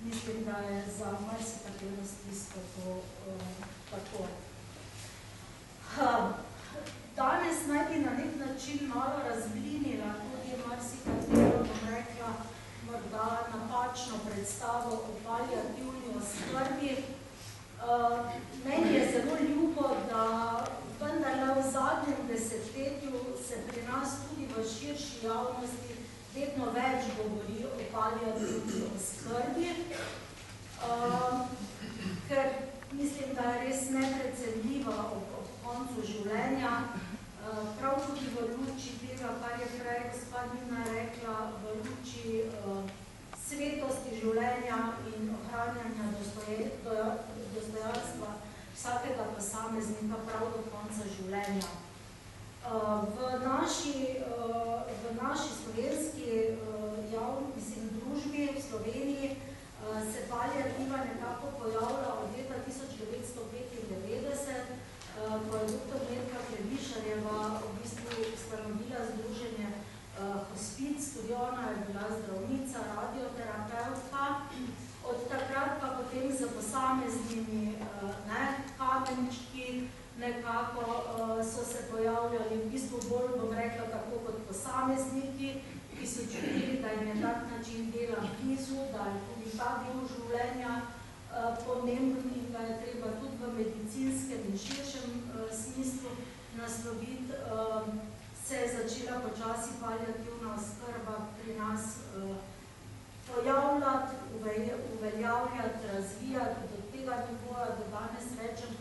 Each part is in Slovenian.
mislim, da je za marsikatero stisko to tako. Danes naj bi na nek način malo razblinila tudi marsikatero, bom rekla, morda napačno predstavo o paliativni oskrbi. Meni je zelo ljubo, da vendarle v zadnjem desetletju se pri nas tudi v širši javnosti vedno več govori o paliativni oskrbi, ker mislim, da je res neprecenljiva ob koncu življenja, prav tudi v luči tega, kar je prej gospa Nina rekla, v luči svetosti življenja in ohranjanja dostojanstva vsakega posameznika prav do konca življenja. V naši slovenski družbi, v Sloveniji, se paliativa nekako pojavlja od leta 1995, ko je dr. Mirka Klevišarjeva v bistvu ustanovila združenje Hospic, tudi ona je bila zdravnica, radioterapeutka. Od takrat pa potem za posameznimi kamenčki nekako so se pojavljali v bistvu bolj, bom rekla, tako kot posamezniki, ki so čutili, da jim je tak način dela blizu, da je tudi ta del življenja pomemben in da je treba tudi v medicinskem in širšem smislu nasloviti. Se je začela počasi paliativna oskrba pri nas pojavljati, uveljavljati, razvijati do tega nivoja, da danes rečem,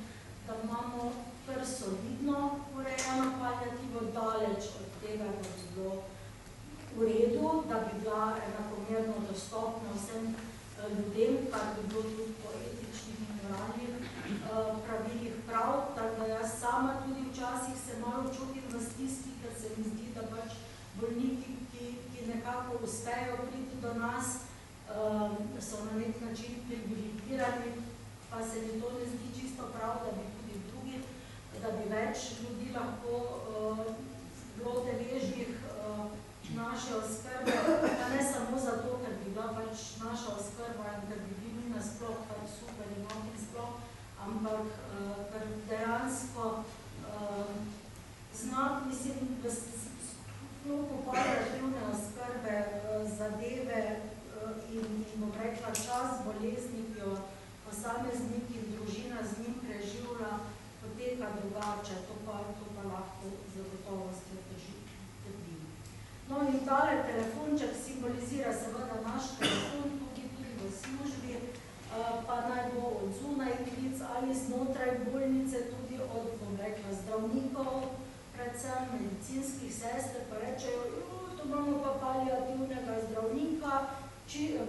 da imamo kar solidno urejeno paliativo, daleč od tega, da bi bilo v redu, da bi bila enakomerno dostopna vsem ljudem, kar bi bilo tudi po etičnih in moralnih pravilih prav, tako da jaz sama tudi včasih se malo čutim v stiski, ker se mi zdi, da pač bolniki, ki nekako uspejo priti do nas, so na nek način privilegirani, pa se mi to ne zdi čisto prav, da bi tudi drugi, da bi več ljudi lahko bilo deležnih naše oskrbe, pa ne samo zato, ker bi bila pač naša oskrba in ker bi bili nasploh pač super in sploh, ampak ker dejansko mislim, da sklopu paliativne oskrbe zadeve in bom rekla čas bolezni, ki jo posamezniki in družina z njim preživlja, poteka drugače, to pa lahko zagotovostjo trdim. No in tale telefonček simbolizira seveda naš telefon, tudi v službi, pa naj bo od zunaj klic ali znotraj bolnice, tudi od, bom rekla, zdravnikov, predvsem medicinskih sester, pa rečejo, tu imamo pa paliativnega zdravnika,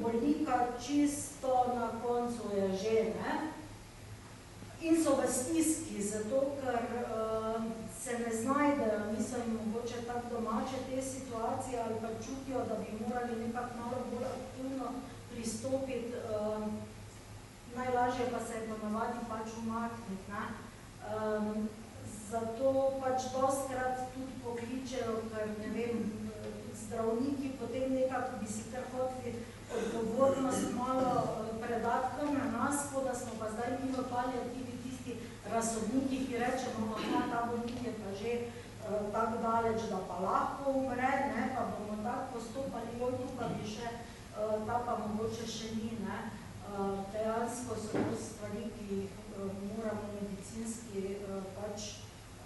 bolnika čisto na koncu je že, ne? In so v stiski, zato ker se ne znajdejo, niso jim mogoče tako domače te situacije ali pa čutijo, da bi morali nekako malo bolj aktivno pristopiti, najlažje pa se je ponavadi pač umakniti, ne? Zato pač dostkrat tudi pokličejo, ker ne vem, zdravniki potem nekako bi si kar hoteli odgovornost malo predati kar na nas, ko da smo pa zdaj mi v paliativi tisti razsodniki, ki rečemo, ta bolnik je pa že tako daleč, da pa lahko umre, ne, pa bomo tako postopali, tukaj bi še, ta pa mogoče še ni, ne. Dejansko so to stvari, ki jih moramo medicinski pač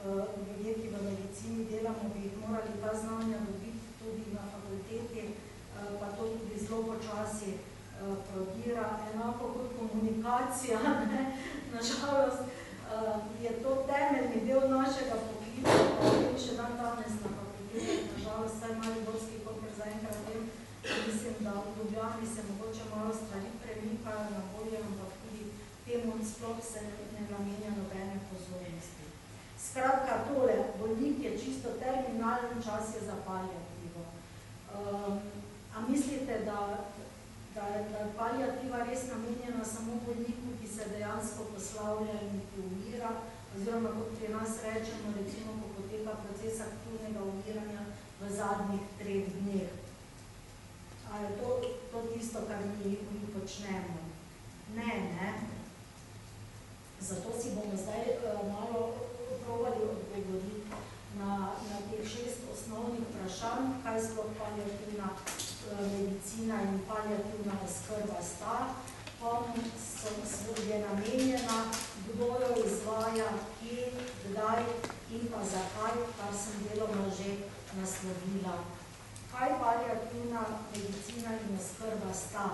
ljudje, ki v medicini delamo, bi jih morali ta znanja dobiti tudi na fakulteti, pa to tudi zelo počasi prodira. Enako kot komunikacija, ne, nažalost, je to temeljni del našega poklica, pa vem še dan danes na fakulteti, nažalost, saj mariborski, kolikor zaenkrat vem, mislim, da v Ljubljani se mogoče malo stvari premikajo na bolje, ampak tudi temu sploh se ne namenja nobene pozornosti. Skratka, tole, bolnik je čisto terminalen, čas je za paliativo. A mislite, da je paliativa res namenjena samo bolniku, ki se dejansko poslavlja in ki umira, oziroma kot pri nas rečemo, recimo, ko poteka proces aktivnega umiranja v zadnjih 3 dneh. A je to to tisto, kar mi počnemo. Ne. Zato si bomo zdaj malo probali odgovoriti na teh 6 osnovnih vprašanj, kaj sploh paliativna medicina in paliativna oskrba sta, komu je namenjena, kdo jo izvaja, kje, kdaj in pa zakaj, kar sem deloma že naslovila. Kaj paliativna medicina in oskrba sta?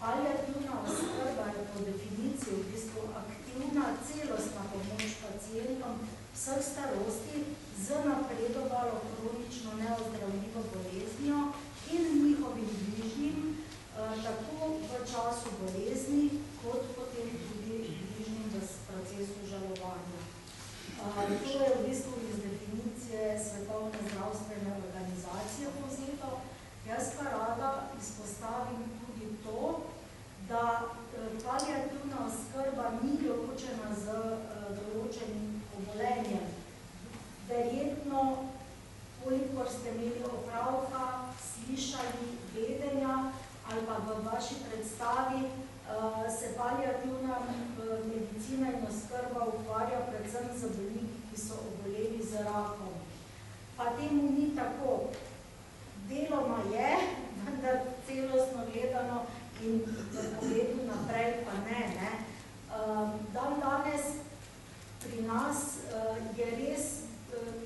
Paliativna oskrba je po definiciji v bistvu aktivna, celostna pomoč pacientom vseh starosti z napredovalo kronično neozdravljivo boleznijo in njihovim bližnjim, tako v času bolezni, kot potem tudi bližnjim v procesu žalovanja. To je v bistvu iz definicije Svetovne zdravstvene organizacije povzeto. Jaz pa rada izpostavim tudi to, da paliativna oskrba ni ločena z določenim obolenjem. Verjetno, kolikor ste imeli opravka, slišali, vedenja ali pa v vaši predstavi, se paliativna medicina in oskrba ukvarja predvsem z bolniki, ki so oboleli z rakom. Pa temu ni tako. Deloma je, vendar celostno gledano in v pogledu naprej pa ne. Dan danes pri nas je res,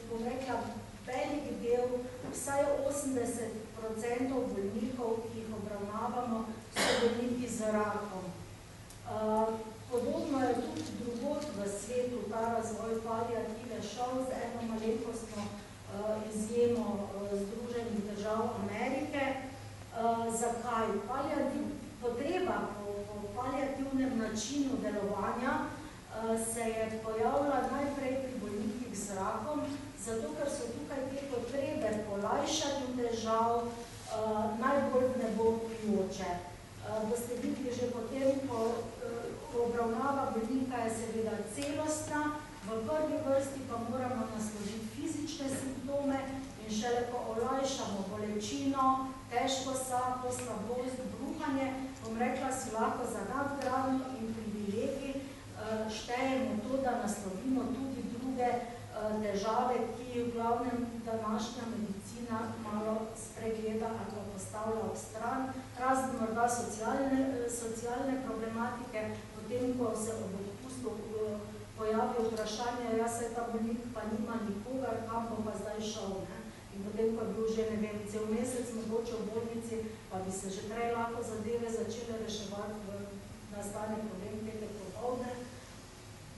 bom rekla, velik del, vsaj 80% bolnikov, ki jih obravnavamo, so bolniki z rakom. Podobno je tudi drugod v svetu ta razvoj paliative šel z eno malenkostno izjemo Združenih držav Amerike. Zakaj? Potreba po paliativnem načinu delovanja se je pojavila najprej pri bolnikih z rakom, zato ker so tukaj te potrebe po lajšanju težav najbolj vnebovpijoče. Boste videli že potem, ko obravnava bolnika je seveda celostna, v prvi vrsti pa moramo nasloviti fizične simptome in šele ko olajšamo bolečino, težko sapo, slabost, bruhanje, bom rekla, si lahko za nadgradnjo in privilegij štejemo to, da naslovimo tudi druge težave, ki v glavnem današnja medicina malo spregleda ali pa postavlja ob stran, razen morda socialne problematike, potem, ko se ob odpustu pojavi vprašanje, jaz se ta bolnik pa nima nikogar, kam bo pa zdaj šel. In potem, ko je bil že, ne vem, cel mesec mogoče v bolnici, pa bi se že prej lahko zadeve začele reševati, nastane problem petek popoldne,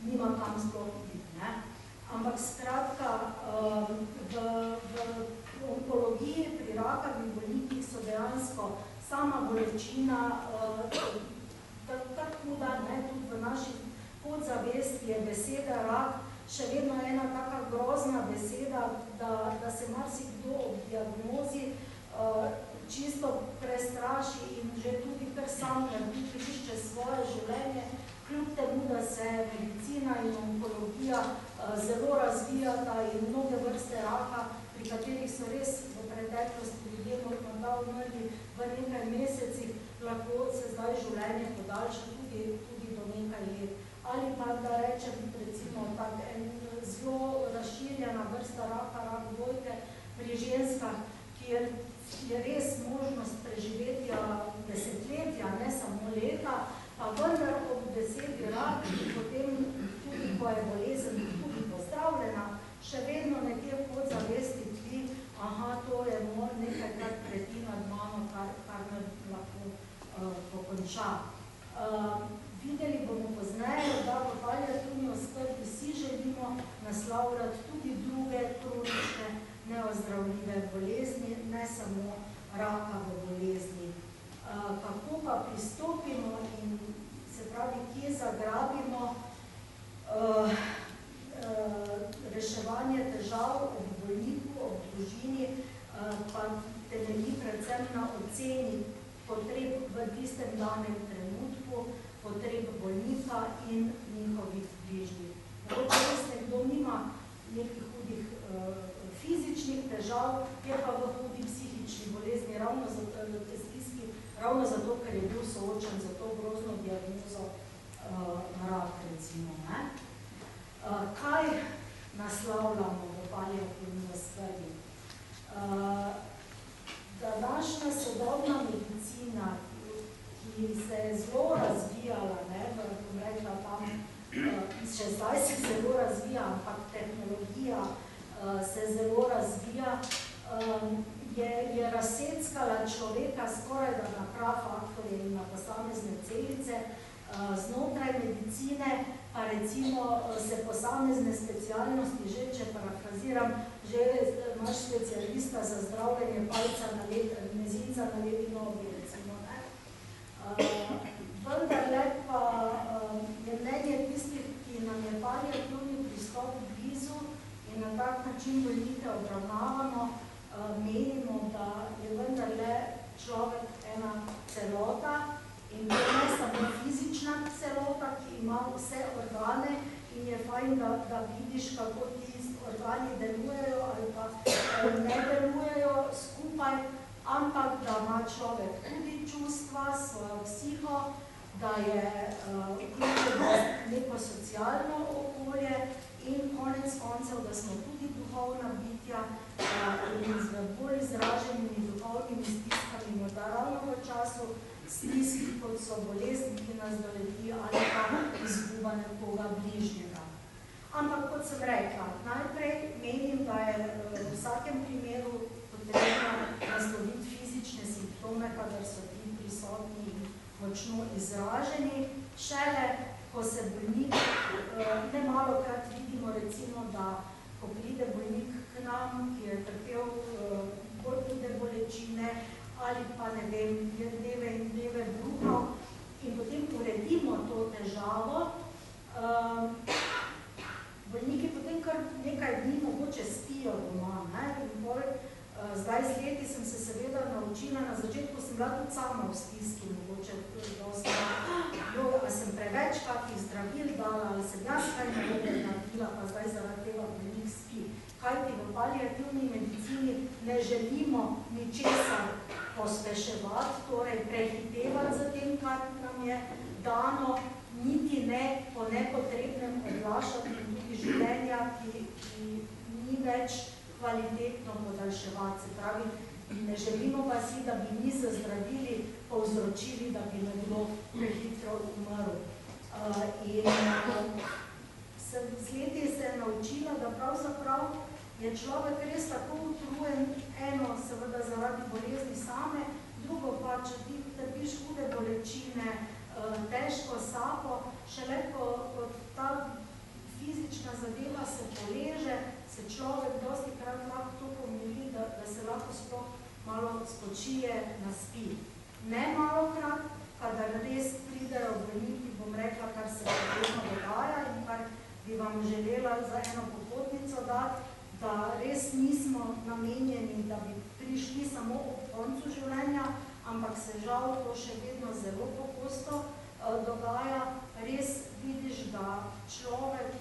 nima kam sploh biti. Ampak skratka, v onkologiji pri rakavih bolnikih so dejansko sama bolečina tako huda, tudi v naši podzavesti je beseda rak še vedno ena taka grozna beseda, da se marsikdo ob diagnozi čisto prestraši in že tudi kar sam išče svoje življenje, kljub temu, da se medicina in onkologija zelo razvijata in mnoge vrste raka, pri katerih so res v preteklosti ljudje morda umrli v nekaj mesecih, lahko se zdaj življenje podaljša tudi do nekaj let. Ali pa, da rečem, recimo, zelo razširjena vrsta raka, rak dvojke pri ženskah, kjer je res možnost preživetja desetletja, ne samo leta, pa vendar ob besedi rak, potem tudi, ko je bolezen tudi pozdravljena, še vedno nekje v podzavesti tli, to je nekaj, kar preti nad mano, kar me lahko pokonča. Videli bomo pozneje, da v paliativni oskrbi si želimo naslavljati tudi druge kronične neozdravljive bolezni, ne samo rakave bolezni. Kako pa pristopimo in se pravi, kje zagrabimo reševanje težav ob bolniku, ob družini, pa temelji predvsem na oceni potreb v tistem danem trenutku, potreb bolnika in njihovih bližnjih. Mogoče res nekdo nima nekih hudih fizičnih težav, je pa v hudi psihični bolezni ravno zato, se je zelo razvijala, ne, bom rekla tam, še zdaj se zelo razvija, ampak tehnologija se zelo razvija, je razseckala človeka skoraj da na prafaktorje in na posamezne celice. Znotraj medicine pa recimo se posamezne specialnosti, že če parafraziram, že imaš specialista za zdravljenje palca na mezinca na levi nogi, recimo. Vendarle pa je mnenje tistih, ki nam je paliativni pristop blizu in na tak način bolnike obravnavamo, menimo, da je vendarle človek ena celota in to ne samo fizična celota, ki ima vse organe in je fajn, da vidiš, kako ti organi delujejo ali pa ne delujejo skupaj, ampak da ima človek tudi čustva, svojo psiho, da je vključeno neko socialno okolje in konec koncev, da smo tudi duhovna bitja in z bolj izraženimi duhovnimi stiskami, morda ravno v času stiski, kot so bolezni, ki nas doleti ali pa izguba nekoga bližnjega. Ampak, kot sem rekla, najprej menim, da je v vsakem primeru potrebno nasloviti fizične simptome, kadar so ti prisotni in močno izraženi. Šele, ko se bolnik, nemalokrat vidimo recimo, da ko pride bolnik k nam, ki je trpel bolj hude bolečine ali pa ne vem, dneve in dneve bruhov in potem uredimo to težavo, bolniki potem kar nekaj dni mogoče spijo doma. Zdaj z leti sem se seveda naučila, na začetku sem bila tudi sama v stiski, mogoče dosti, a sem preveč kakih zdravil dala, ali sem jaz kaj naredila, pa zdaj zaradi tega bolnik spi. Kajti v paliativni medicini ne želimo ničesar pospeševati, torej prehitevati za tem, kar nam je dano, niti ne po nepotrebnem odlašati tudi življenja, ki ni več kvalitetno podaljševati. Se pravi, ne želimo pa si, da bi mi z zdravili povzročili, da bi nekdo prehitro umrl. In z leti se je naučila, da pravzaprav je človek res tako utrujen, eno seveda zaradi bolezni same, drugo pa, če ti trpiš hude bolečine, težko sapo, šele ko ta fizična zadeva se poleže, se človek dosti krat lahko to pomiri, da se lahko sploh malo spočije, naspi. Ne malokrat, kadar res pridejo bolniki, bom rekla, kar se potrebno dogaja in kar bi vam želela za eno popotnico dati, da res nismo namenjeni, da bi prišli samo ob koncu življenja, ampak se žal to še vedno zelo pogosto dogaja. Res vidiš, da človek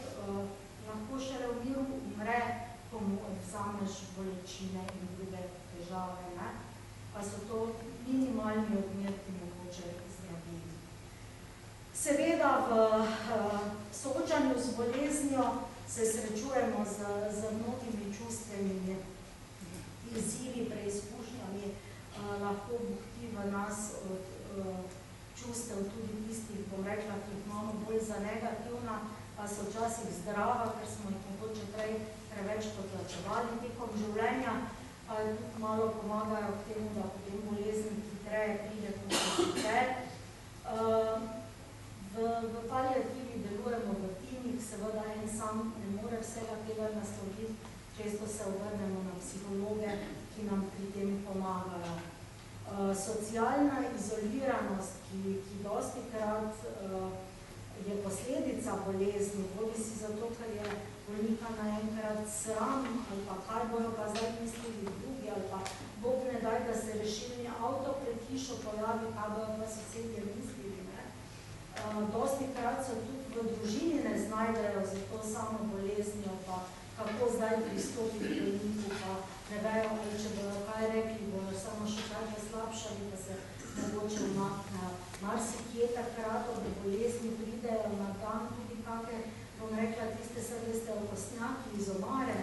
lahko šele v miru umre, ko mu odvzameš bolečine in druge težave, ne? Pa so to minimalni odmerki mogoče zdravili. Seveda v soočanju z boleznijo se srečujemo z mnogimi čustvenimi izzivi, preizkušnjami, lahko buhti v nas od čustev tudi tistih, bom rekla, ki jih imamo bolj za negativna, pa so včasih zdrava, ker smo jih mogoče preveč potlačevali tekom življenja, pa tudi malo pomagajo k temu, da potem bolezen hitreje pride kot sicer. V paliativi delujemo v timih, seveda en sam ne more vsega tega nasloviti, često se obrnemo na psihologe, ki nam pri tem pomagajo. Socialna izoliranost, ki dostikrat je posledica bolezni, bodi si zato, ker je bolnika naenkrat sram, ali pa kaj bojo pa zdaj mislili drugi, ali pa Bog ne daj, da se rešilni avto pred hišo pojavi, kaj bojo pa sosedje mislili. Dostikrat so tudi v družini ne znajdejo za to samo boleznijo, pa kako zdaj pristopiti k bolniku, pa ne vejo, če bojo kaj rekli, bojo samo še kaj slabšali, da se mogoče umaknejo. Marsikje takrat od bolezni pridejo na dan tudi kakve, bom rekla, tiste se veste okostnjaki iz omare,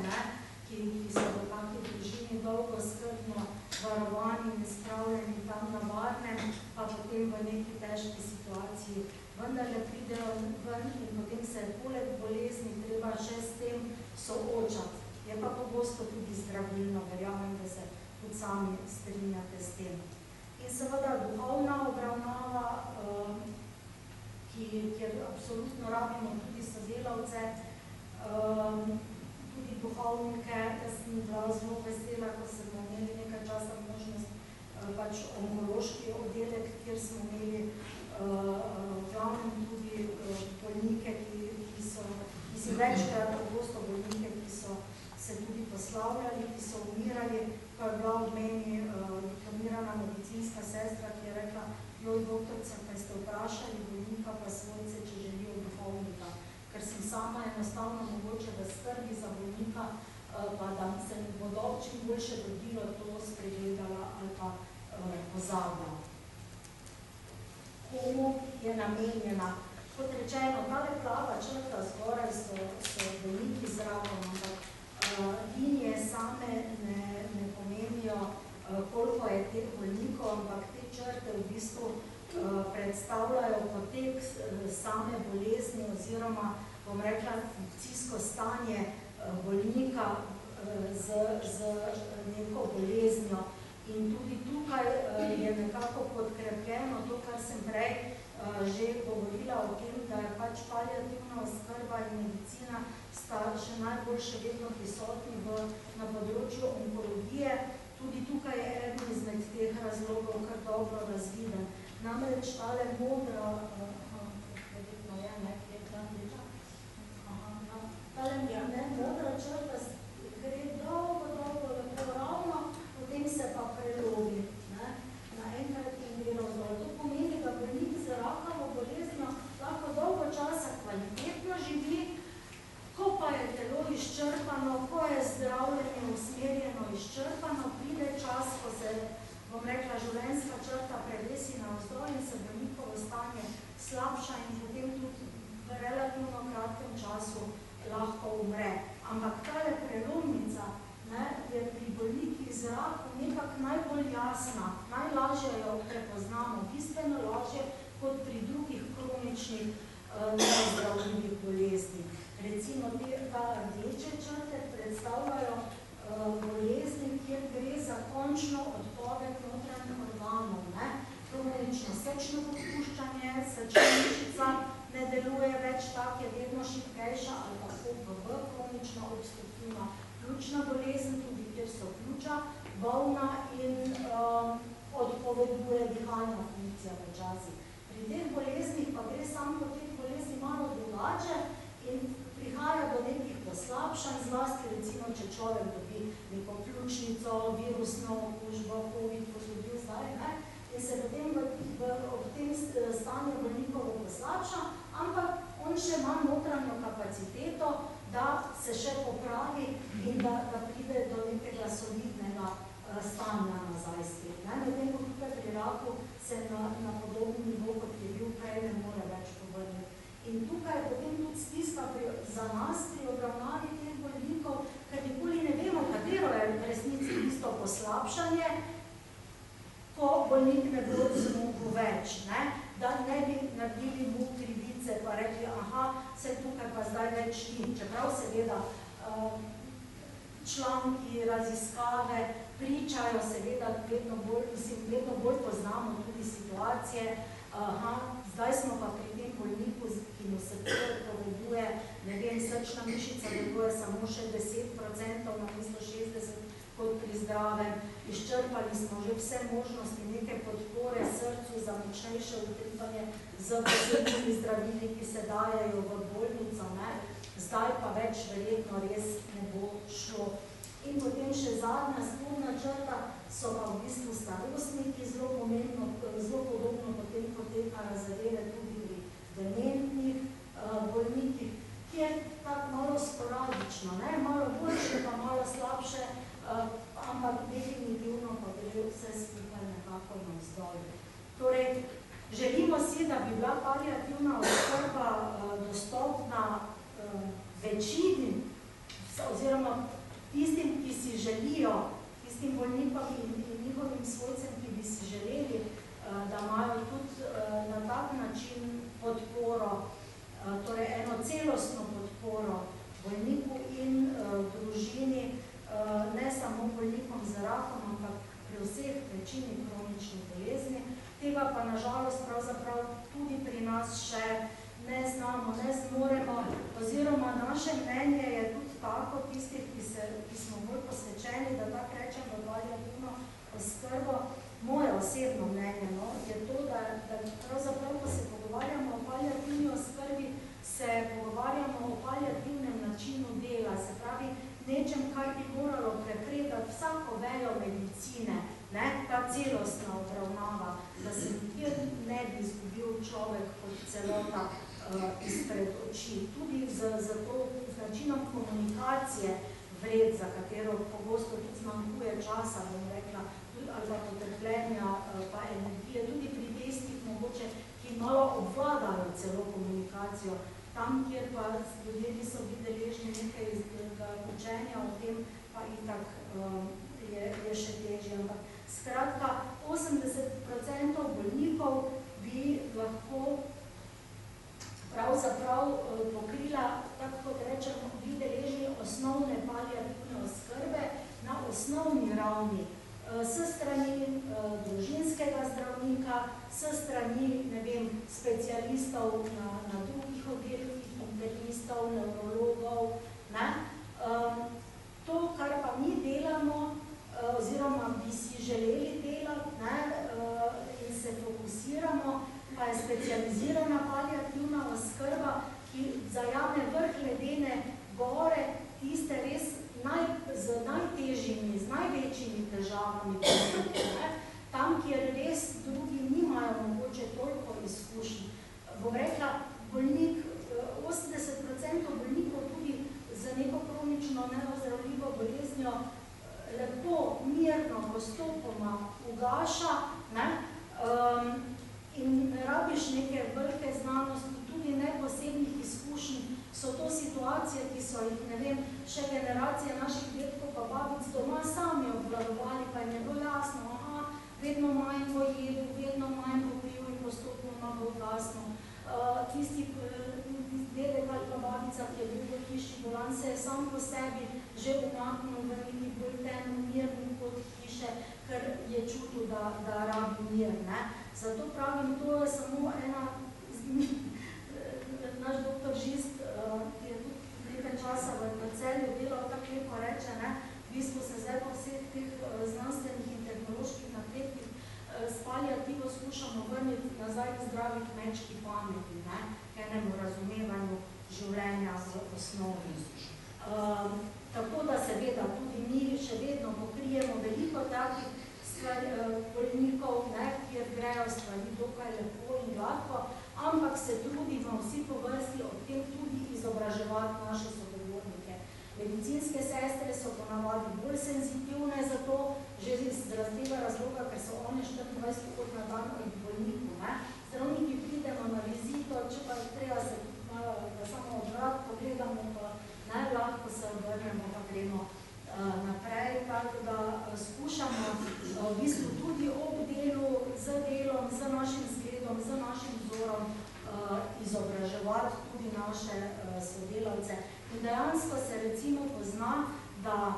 ki so v kakvi družini dolgo skrbno varovani in spravljeni tam na varnem, pa potem v neki težki situaciji vendarle pridejo ven in potem se poleg bolezni treba še s tem soočati. Je pa pogosto tudi zdravilno, verjamem, da se tudi sami strinjate s tem. In seveda duhovna obravnava, kjer absolutno rabimo tudi sodelavce, tudi duhovnike. Jaz sem bila zelo vesela, ko smo imeli nekaj časa možnost pač onkološki oddelek, kjer smo imeli glavnem tudi bolnike, ki si večkrat pogosto bolnike, ki so se tudi poslavljali, ki so umirali, pa je bila od meni diplomirana medicinska sestra, ki je rekla, joj, doktorica, kaj ste vprašali bolnika pa svojce, če želijo duhovnika. Ker sem sama enostavno mogoče v skrbi za bolnika, pa da se mi bo čim boljše dobilo to spregledala ali pa pozabila. Komu je namenjena? Kot rečeno, tale plava črta zgoraj so bolniki zraven, ampak linije same ne pomenijo, koliko je teh bolnikov, ampak te črte v bistvu predstavljajo potek same bolezni oziroma, bom rekla, funkcijsko stanje bolnika z neko boleznjo. In tudi tukaj je nekako podkrepljeno to, kar sem prej že govorila o tem, da je pač paliativna oskrba in medicina sta še najboljše vedno prisotni na področju onkologije. Tudi tukaj je eden izmed teh razlogov kar dobro razviden. Namreč tale modra, modra črta gre dolgo lepo ravno, potem se pa prelovi naenkrat in gre razdol. To pomeni, da bolnik z rakavo boleznijo lahko dolgo časa kvalitetno živi, ko pa je telo izčrpano, ko je zdravljenje usmerjeno izčrpano, pride čas, ko se, bom rekla, življenjska črta prevesi navzdol in se bolnikovo stanje slabša in potem tudi v relativno kratkem času lahko umre. Ampak tale prelomnica je pri bolnikih z rakom nekako najbolj jasna, najlažje jo prepoznamo, bistveno lažje kot pri drugih kroničnih nezdravljivih bolezni. Recimo ta rdeče črte predstavljajo bolezni, kjer gre za končno odpoved notranjih organov. Kronično sečno popuščanje, srčna mišica ne deluje več, tak je vedno šibkejša ali pa OPV, kronična obstruktivna pljučna bolezen, tudi kjer so pljuča bolna in odpoveduje dihalna funkcija počasi. Pri teh boleznih pa gre samo po teh bolezni malo drugače in prihaja do nekih poslabšanj, zlasti recimo, če človek dobi neko pljučnico, virusno okužbo, COVID, kot dobil zdaj, in se potem ob tem stanju bolnikovo poslabša, ampak on še ima notranjo kapaciteto, da se še popravi in da pride do nekega solidnega stanja nazaj spet. Medtem ko tukaj pri raku se na podobni nivo, kot je bil prej, ne more več povrniti. In tukaj je potem tudi stiska za nas pri obravnavi teh bolnikov, ker nikoli ne vemo, katero je v resnici tisto poslabšanje, ko bolnik ne bo zmogel več, da ne bi naredili mu krivice pa rekli, aha, vse tukaj pa zdaj več ni. Čeprav seveda članki, raziskave pričajo, seveda vedno bolj poznamo tudi situacije, zdaj smo pa pri tem bolniku, ki mu se poveduje, ne vem, srčna mišica deluje samo še 10%, namesto 60%, kot pri zdravem. Izčrpali smo že vse možnosti neke podpore srcu za močnejše utripanje z posebnimi zdravili, ki se dajejo v bolnico, zdaj pa več verjetno res ne bo šlo. In potem še zadnja spodnja črta so pa v bistvu starostniki, zelo podobno potem potekajo zadeve tudi pri dementnih bolnikih, ki je tako malo sporadično, malo boljše pa malo slabše, ampak definitivno pa gre vse skupaj nekako navzdol. Torej, želimo si, da bi bila paliativna oskrba dostopna večini, oziroma tistim, ki si želijo, tistim bolnikom in njihovim svojcem, ki bi si želeli, da imajo tudi na tak način podporo, torej eno celostno podporo bolniku in družini, ne samo bolnikom z rakom, ampak pri vseh večini kroničnih bolezni. Tega pa nažalost pravzaprav tudi pri nas še ne znamo, ne zmoremo, oziroma naše mnenje je tudi tako, tistih, ki smo bolj posvečeni, da tako rečem v paliativno oskrbo. Moje osebno mnenje je to, da pravzaprav, ko se pogovarjamo o paliativni oskrbi, se pogovarjamo o paliativnem načinu dela, se pravi nečem, kaj bi moralo prepredati vsako vejo medicine, ta celostna obravnava, da se nikjer ne bi izgubil človek kot celota izpred oči. Tudi z načinom komunikacije vred, za katero pogosto tudi zmanjkuje časa, bom rekla, ali pa potrpljenja, pa energije, tudi pri testih mogoče, ki malo obvladajo celo komunikacijo. Tam, kjer pa ljudje niso bili deležni nekaj učenja o tem, pa itak je še težje. Skratka, 80% bolnikov bi lahko pravzaprav pokrila, tako kot rečemo, bi deležni osnovne paliativne oskrbe na osnovni ravni, s strani družinskega zdravnika, s strani, ne vem, specialistov na drugih oddelkih, internistov, neurologov. To, kar pa mi delamo, oziroma bi si želeli delati in se fokusiramo, pa je specializirana paliativna oskrba, ki zajame vrh ledene gore, tiste res z najtežjimi, z največjimi težavami, tam, kjer res drugi nimajo mogoče toliko izkušnj. Bom rekla, bolnik, 80% bolnikov tudi za neko kronično neozdravljivo boleznjo lepo, mirno, postopoma ugaša, in ne rabiš neke velike znanosti, tudi ne posebnih izkušnj. So to situacije, ki so jih, ne vem, še generacije naših dedkov pa babic doma sami obvladovali, pa je bilo jasno, vedno manj pojedu, vedno manj popil in postopno bo ugasno. Tisti dedek ali pa babica, ki je bil v hiši bolan, se je sam po sebi že umaknil v neki bolj temno mirni kot hiše, ker je čutil, da rabi mir. Zato pravim, to je samo ena, naš doktor Žist, ki je tudi nekaj časa v Celju delal, tako lepo reče, v bistvu se zdaj po vseh teh znanstvenih in tehnoloških napredkih s paliativo skušamo vrniti nazaj k zdravi kmečki pameti, k enemu razumevanju življenja v osnovi. Tako da seveda tudi mi še vedno pokrijemo veliko takih bolnikov, kjer grejo stvari dokaj lepo in gladko, ampak se trudimo vsi po vrsti od tem tudi izobraževati naše sogovornike. Medicinske sestre so ponavadi bolj senzitivne za to, že iz tega razloga, ker so one 24 ur na dan od bolniku. Zdravniki pridemo na vizito, če pa treba se malo, da samo odvrat pogledamo, pa lahko se obrnemo, pa gremo naprej, tako da skušamo v bistvu tudi ob delu, z delom, z našim zgledom, z našim vzorom izobraževati tudi naše sodelavce. In dejansko se recimo pozna, da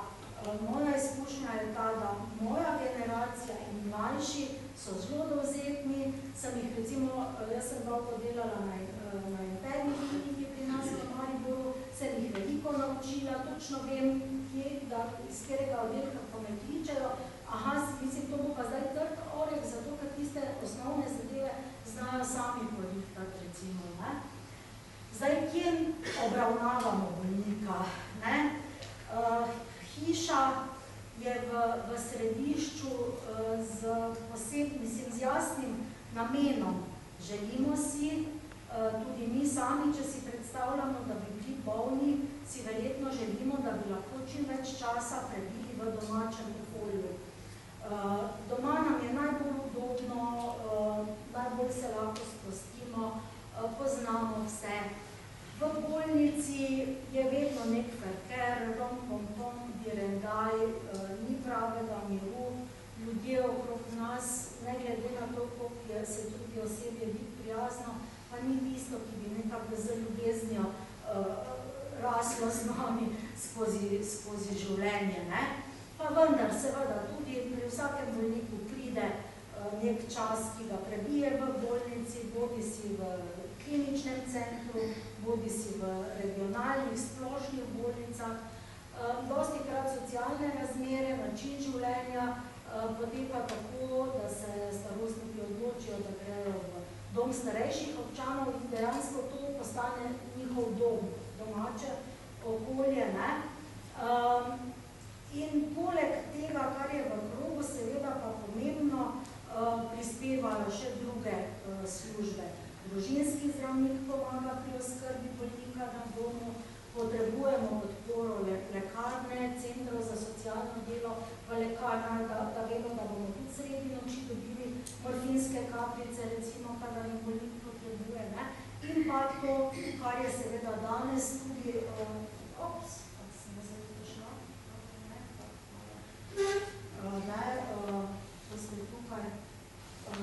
moja izkušnja je ta, da moja generacija in mlajši so zelo dovzetni, sem jih recimo, jaz sem dolgo delala na interni kliniki pri nas v Mariboru, sem jih veliko naučila, točno vem, iz katerega oddelka pa me kličejo, mislim, to bo pa zdaj trd oreh, zato ker tiste osnovne zadeve znajo sami porihtati, recimo. Zdaj, kje obravnavamo bolnika? Hiša je v središču z jasnim namenom. Želimo si, tudi mi sami, če si predstavljamo, da bi bili bolni, si verjetno želimo, da bi lahko čim več časa prebili v domačem okolju. Doma nam je najbolj udobno, najbolj se lahko sprostimo, poznamo vse. V bolnici je vedno nek ferker, rom, pom, direndaj, ni pravega miru, ljudje okrog nas, ne glede na to, koliko se tudi osebje biti prijazno, pa ni tisto, ki bi nekako z ljubeznijo raslo z nami skozi življenje. Ne? Pa vendar, seveda, tudi pri vsakem bolniku pride nek čas, ki ga prebije v bolnici, bodi si v kliničnem centru, bodi si v regionalnih, splošnih bolnicah. Dosti krat socialne razmere, način življenja poteka tako, da se starostniki odločijo, da grejo v dom starejših občanov in dejansko to postane njihov dom, domače okolje. Ne? In poleg tega, kar je v krogu, seveda pa pomembno, prispevajo še druge službe. Družinski zdravnik pomaga pri oskrbi bolnika na domu, potrebujemo podporo lekarne, centrov za socialno delo, pa lekarna, da vemo, da bomo tudi sredi noči dobili morfinske kapljice, recimo, kadar jim bolnik potrebuje. Ne? In pa to, kar je seveda danes tudi, tukaj v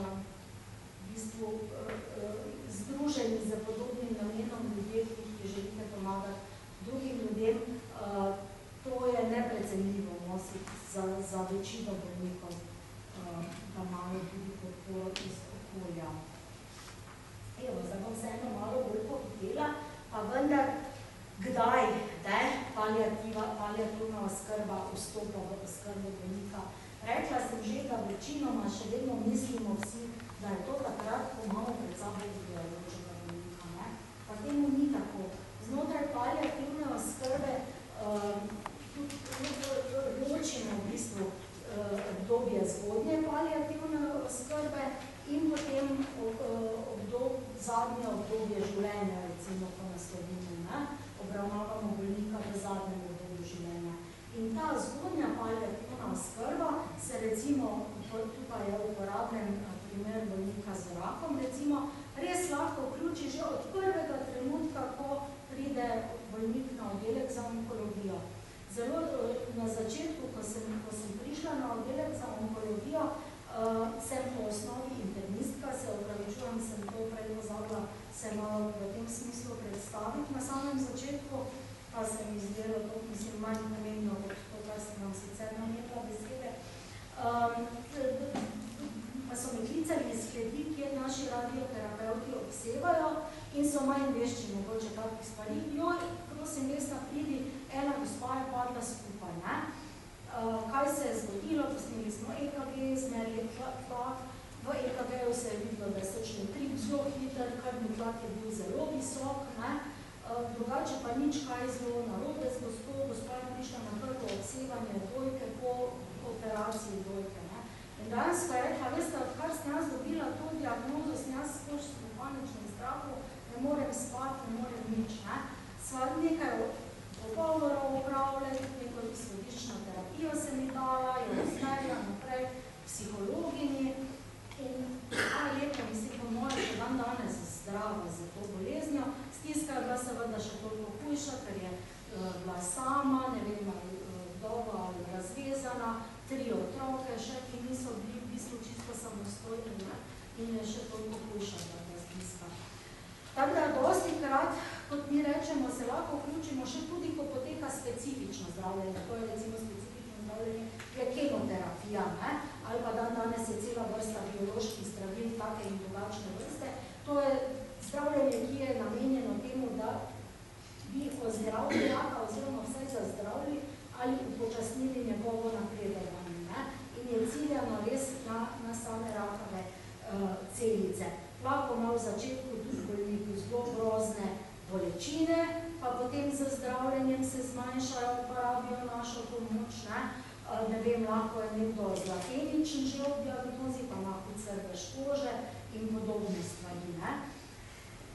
bistvu združeni z podobnim namenom ljudje, ki želite pomagati drugim ljudem, to je neprecenljivo nositi za večino bolnikov, da imajo tudi podporo iz okolja. Evo, zdaj bom se eno malo bolj pohitela, pa vendar, kdaj paliativna oskrba vstopa v oskrbo bolnika. Rekla sem že, da večinoma še vedno mislimo vsi, da je to takrat, ko imamo pred sabo biološkega bolnika. Ne? Pa temu ni tako. Znotraj paliativne oskrbe ločimo v bistvu obdobje zgodnje paliativne oskrbe in potem zadnje obdobje življenja, recimo, ko naslovimo, obravnavamo bolnika v zadnjem obdobju življenja. In ta zgodnja paliativna oskrba se recimo, tukaj je uporabljen primer bolnika z rakom, recimo, res lahko vključi že od prvega trenutka, ko pride bolnik na oddelek za onkologijo. Zelo na začetku, ko sem prišla na oddelek za onkologijo, sem po osnovi internistka, se opravičujem, sem to prej pozabila, se malo v tem smislu predstaviti na samem začetku, pa se mi zdelo to, mislim, manj pomembno od to, kar sem vam sicer nametla besede. Pa so mi klicali iz sledi, kjer naši radioterapeuti obsevajo in so manj vešči mogoče takih stvari. Joj, prosim, resna pridi, ena gospa je padla skupaj, ne? Kaj se je zgodilo, posneli smo EKG, zmerili tlak, v EKG-ju se je videlo, da je srčni utrip zelo hiter, krvni tlak je bil zelo visok, ne? Drugače pa nič kaj zelo narobe z gospa je prišla na prvo obsevanje dojke po operaciji dojke. Ne? In danes pa je rekla, veste, odkar sem jaz dobila to diagnozo, sem jaz skoč v paničnem strahu, ne morem spati, ne morem nič. Ne? Sva nekaj pogovorov upravljali, neko izhodiščno terapijo se mi dala, jo usmerila naprej psihologinji in lepo, mislim, po moje še dan danes zdrava za to boleznjo. Stiska je bila seveda še toliko hujša, ker je bila sama, ne vem, vdova ali razvezana, 3 otroke še, ki niso bili v bistvu čisto samostojni, ne? In je še toliko hujša ta stiska. Tako da dosti krat, kot mi rečemo, se lahko vključimo še tudi, ko poteka specifično zdravljenje. To je recimo specifično zdravljenje, je kemoterapija, ne? Ali pa danes je cela vrsta bioloških zdravil, take in drugačne vrste. To je zdravljenje, ki je namenjeno temu, da bi ozdravili raka oziroma vsaj zazdravili ali upočasnili njegovo napredovanje. Ne? In je ciljano res na same rakave celice. Lahko ima v začetku tudi bolniku zelo grozne bolečine, pa potem z zdravljenjem se zmanjšajo, uporabijo našo pomoč. Ne vem, lahko je nekdo zlateničen že v diagnozi, pa ima hud crvež kože in podobne stvari. Ne?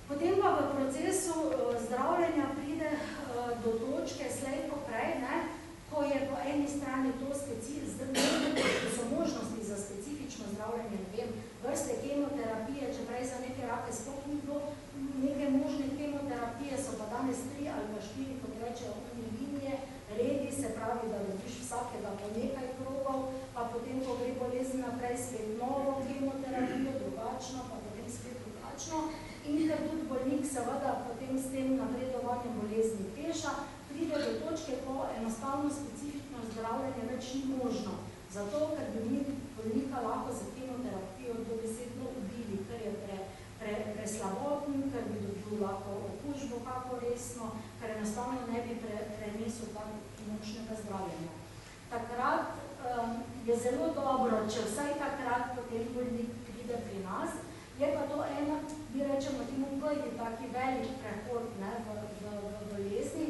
Potem pa v procesu zdravljenja pride do točke slej ko prej, ne? Ko je po eni strani to so možnosti za specifično zdravljenje, ne vem, vrste kemoterapije, če prej za neke rake sploh ni bilo neke možne kemoterapije, so pa danes 3 ali pa 4, kot rečejo, linije, redi, se pravi, da dobiš vsakega po nekaj krogov, pa potem, ko gre bolezen naprej spet novo kemoterapijo, drugačno, pa potem spet drugačno. In ker tudi bolnik seveda potem s tem napredovanjem bolezni peša, pride do točke, ko enostavno specifično zdravljenje več ni možno. Zato, ker bi mi bolnika lahko za kemoterapijo dobesedno ubili, ker je preslaboten, ker bi dobil lahko okužbo kako resno, ker enostavno ne bi prenesel tako močnega zdravljenja. Takrat je zelo dobro, če vsaj takrat potem bolnik pride pri nas, je pa to ena, bi rečemo, temu prvi taki velik prehod v bolezni,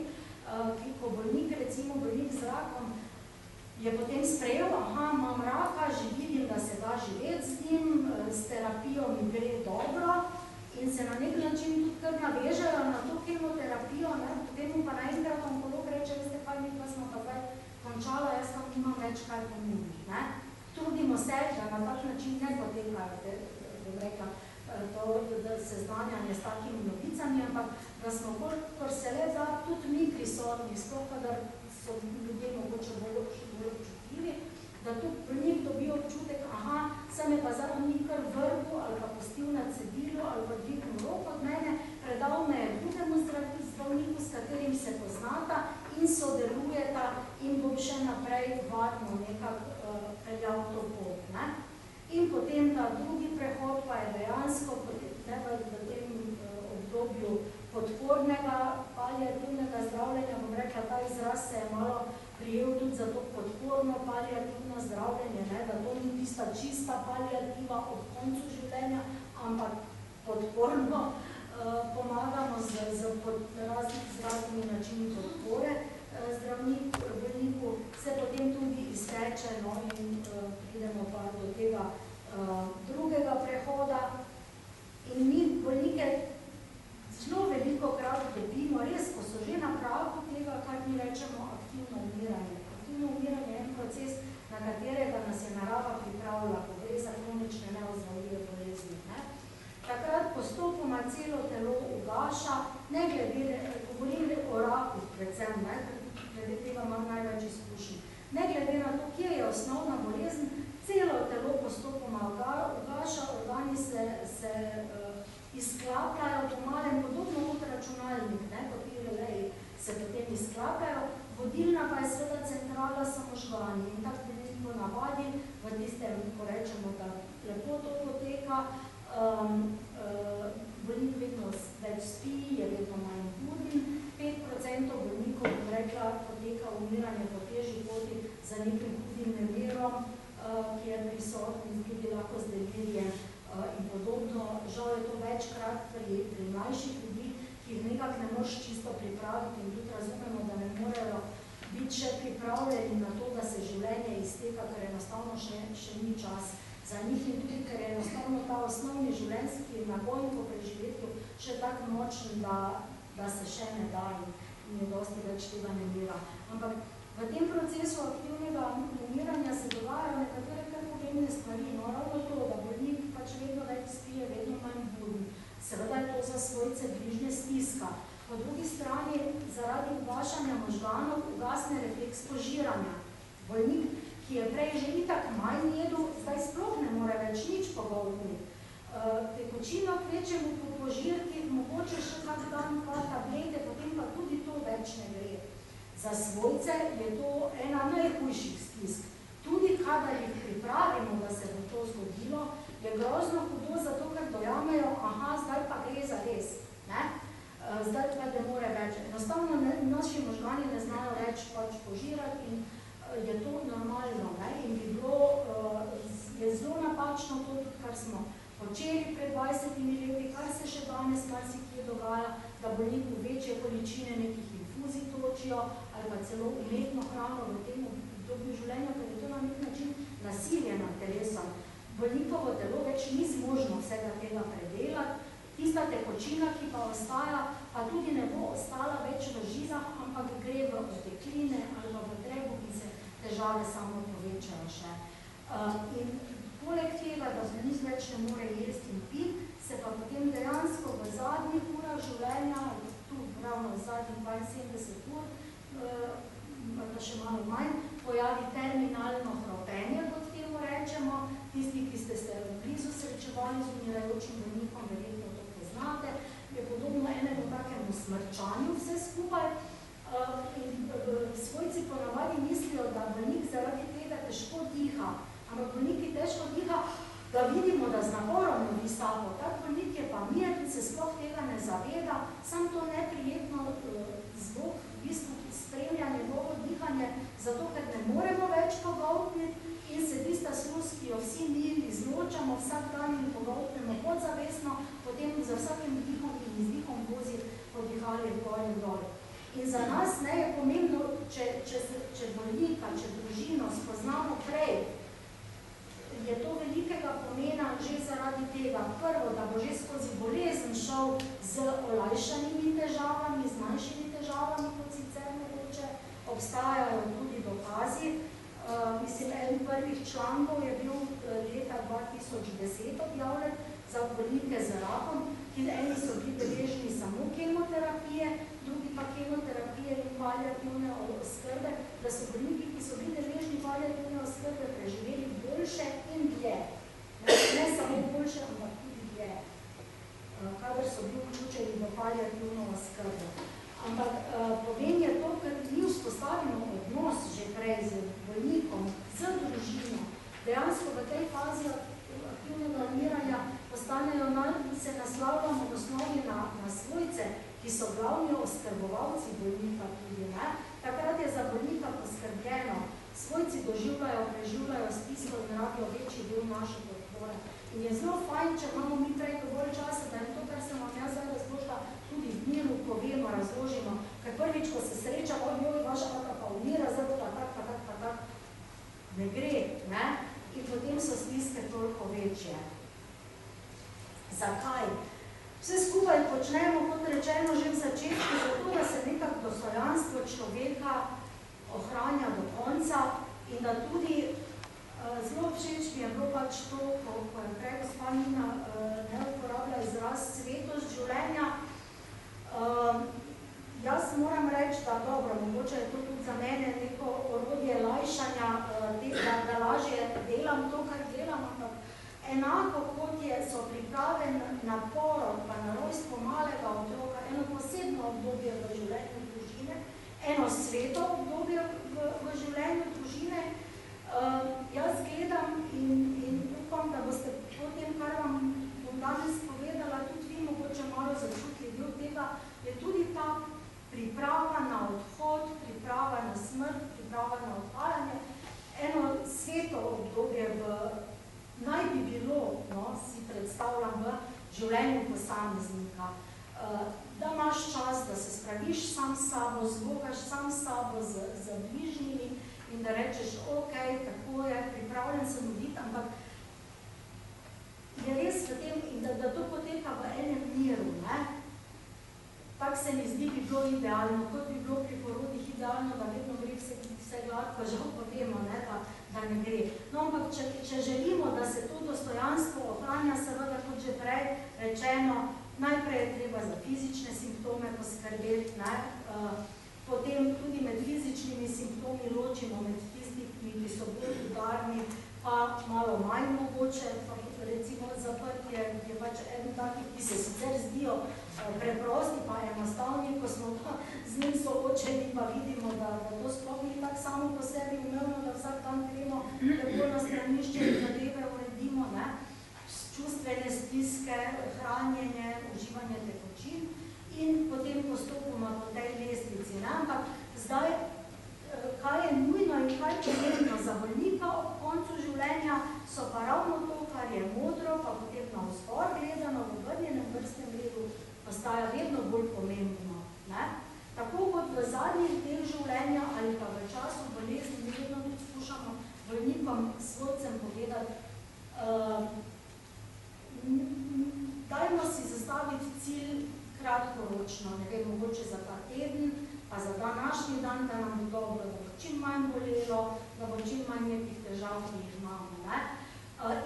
ko bolnik, recimo bolnik z rakom, je potem sprejel, imam raka, že vidim, da se da živeti z njim, s terapijo mi gre dobro in se na nek način tudi kar navežejo na to kemoterapijo, potem mu pa naenkrat onkolog reče, veste kaj, mi pa smo pa zdaj končala, jaz tam nimam več kaj ponuditi. Trudimo se, da na tak način ne potekajo, bom rekla, to seznanjanje s takimi novicami, ampak da smo kolikor se le da tudi mi prisotni, sploh kadar so ljudje mogoče bolj občutljivi, da tudi pri njih dobijo občutek, sem je pa zdaj ni kar vrgu ali pa pustil na cedilu ali pa dvignil roko od mene, predal me je drugemu zdravniku, s katerim se poznata in sodelujeta in bom še naprej varno nekako peljal to pot. In potem ta drugi prehod pa je dejansko treba v tem obdobju podpornega paliativnega zdravljenja, bom rekla, ta izraz se je malo prijel tudi za to podporno paliativno zdravljenje, da to ni tista čista paliativa ob koncu življenja, ampak podporno pomagamo z raznimi načini podpore bolniku, se potem tudi izteče in pridemo pa do tega drugega prehoda. In mi bolnike zelo veliko krat dobimo, res, ko so že na pragu tega, kar mi rečemo aktivno umiranje. Aktivno umiranje je en proces, na katerega nas je narava pripravila, ko gre za kronične neozdravljive bolezni. Takrat postopoma celo telo ugaša, ne glede, govorim o raku predvsem, glede tega imam največ izkušnji. Ne glede na to, kje je osnovna bolezen, celo telo postopoma ugaša, organi se izklapljajo po malem, podobno kot računalnik, kot ti releji se potem izklapljajo, vodilna pa je seveda centrala samožgani in tako veliko navadi v tistem, ko rečemo, da lepo to poteka, bolnik vedno več spi, je vedno manj buden, 5% bolnikov, bom rekla, poteka umiranje po težji poti za nekim hudim nemirom, ki je prisotni tudi lahko z delirijem in podobno. Žal je to večkrat pri mlajših ljudi, ki jih nekako ne moreš čisto pripraviti in tudi razumemo, da ne morejo biti še pripravljeni na to, da se življenje izteka, ker enostavno še ni čas za njih in tudi, ker je enostavno ta osnovni življenjski nagon po preživetju še tako močen, da se še ne da in je dosti več tega nemira. Ampak v tem procesu aktivnega umiranja se dogajajo nekatere kar pomembne stvari. Ravno to, da bolnik pač vedno več spije, vedno manj buden. Seveda je to za svojce bližnje stiska. Po drugi strani, zaradi ugašanja možganov, ugasne refleks požiranja. Bolnik, ki je prej že itak manj jedel, zdaj sploh ne more več nič pogoltniti. Tekočina kvečemu po požirkih, mogoče še kak dan, pa tablete, potem pa tudi to več ne gre. Za svojce je to ena najhujših stisk. Tudi kadar jih pripravimo, da se bo to zgodilo, je grozno hudo zato, ker dojamejo, zdaj pa gre za res. Zdaj pa ne more več. Enostavno naši možgani ne znajo več požirati in je to normalno. In bi bilo, je zelo napačno to, kar smo počeli pred 20 leti, kar se še danes marsikje dogaja, da bolniku večje količine nekih infuzij točijo ali pa celo umetno hrano v tem obdobju življenja, ker je to na nek način nasilje nad telesom. Bolnikovo telo več ni zmožno vsega tega predelati, tista tekočina, ki pa ostaja, pa tudi ne bo ostala več v žizah, ampak gre v otekline ali pa v trebuh in se težave samo povečajo še. In poleg tega, da bolnik več ne more jesti in piti, se pa potem dejansko v zadnjih urah življenja, tu ravno v zadnjih 72 ur, pa še malo manj, pojavi terminalno hropenje, kot temu rečemo, tisti, ki ste se blizu srečevali z umirajočim bolnikom, verjetno to poznate, je podobno enemu takemu smrčanju vse skupaj. In svojci ponavadi mislijo, da bolnik zaradi tega težko diha, ampak bolnik, ki težko diha, da vidimo, da z naporom dobi sabo. Tak bolnik je pa mir, se sploh tega ne zaveda, sam to neprijetno zvok v bistvu spremlja njegovo dihanje, zato ker ne moremo več pogoltniti in se tista sluz, ki jo vsi mi izločamo vsak dan in pogoltnemo podzavestno, potem za vsakim dihom in izdihom vozi podihali gor in dol. In za nas je pomembno, če bolnika, če družino spoznamo prej, je to velikega pomena že zaradi tega. Prvo, da bo že skozi bolezen šel z olajšanimi težavami, z manjšimi težavami, kot sicer mogoče. Obstajajo tudi dokazi. Mislim, eden prvih člankov je bil leta 2010 objavljen za bolnike z rakom, ki eni so bili deležni samo kemoterapije, drugi pa kemoterapije in paliativne oskrbe, da so bolniki, ki so bili deležni paliativne oskrbe, preživeli boljše in dlje. Ne samo boljše, ampak tudi dlje, kadar so bili vključeni v paliativno oskrbo. Ampak povem je to, ker mi vzpostavimo odnos že prej z bolnikom, z družino, dejansko v tej fazi aktivnega umiranja se naslavljamo v osnovi na svojce, ki so glavni oskrbovalci bolnika tudi. Takrat je za bolnika poskrbljeno, svojci doživljajo, preživljajo stisko in rabijo večji del naše podpore. In je zelo fajn, če imamo mi prej dovolj časa, da je to, kar sem vam jaz zdaj razložila, tudi v miru povemo, razložimo. Ker prvič, ko se sreča, vaša taka pa umira, zdaj pa tak, ne gre, ne? In potem so stiske toliko večje. Zakaj? Vse skupaj počnemo, kot rečeno, že v začetku, zato, da se nekako dostojanstvo človeka ohranja do konca in da tudi zelo všeč mi je bilo pač to, ko je prej gospa Nina ne uporablja izraz svetost življenja. Jaz moram reči, da dobro, mogoče je to tudi za mene neko orodje lajšanja, da lažje delam to, kar delam, ampak enako kot so priprave na porod, pa na rojstvo malega otroka, eno posebno obdobje v življenju družine, eno sveto obdobje v življenju družine. Jaz gledam in upam, da boste po tem, kar vam bom danes povedala, tudi vi mogoče malo začutili del tega, je tudi ta priprava na odhod, priprava na smrt, priprava na odhajanje, eno sveto obdobje naj bi bilo, si predstavljam, v življenju posameznika. Da imaš čas, da se spraviš sam s sabo, zbogaš sam s sabo, z bližnjimi in da rečeš, ok, tako je, pripravljen sem biti, ampak je res v tem, in da to poteka v enem miru, ne? Tak se mi zdi, bi bilo idealno, kot bi bilo pri porodih idealno, da vedno gre vse gladko, žal pa vemo, da ne gre. No, ampak če želimo, da se to dostojanstvo ohranja, seveda, kot že prej rečeno, najprej je treba za fizične simptome poskrbeti, potem tudi med fizičnimi simptomi ločimo med tistimi, ki so bolj udarni, pa malo manj mogoče, recimo zaprtje je pač eden takih, ki se sicer zdijo preprosti, pa enostavni, ko smo pa z njim soočeni, pa vidimo, da to sploh ni tako samo po sebi umevno, da vsak dan gremo tako na stranišče in zadeve uredimo, čustvene stiske, hranjenje, uživanje tekočin in potem postopoma po tej lestvici. Ampak zdaj, kaj je nujno in kaj je pomembno za bolnika ob koncu življenja, so pa ravno to, kar je modro, pa potem na vzgor gledano, v obrnjenem vrstnem redu, postaja vedno bolj pomembno. Tako kot v zadnjih del življenja ali pa v času bolezni, mi vedno tudi skušamo bolnikom svojcem povedati, dajmo si zastaviti cilj kratkoročno, ne vem, mogoče za ta teden, pa za današnji dan, da nam bo dobro, da bo čim manj bolelo, da bo čim manj nekih težav, ki jih imamo.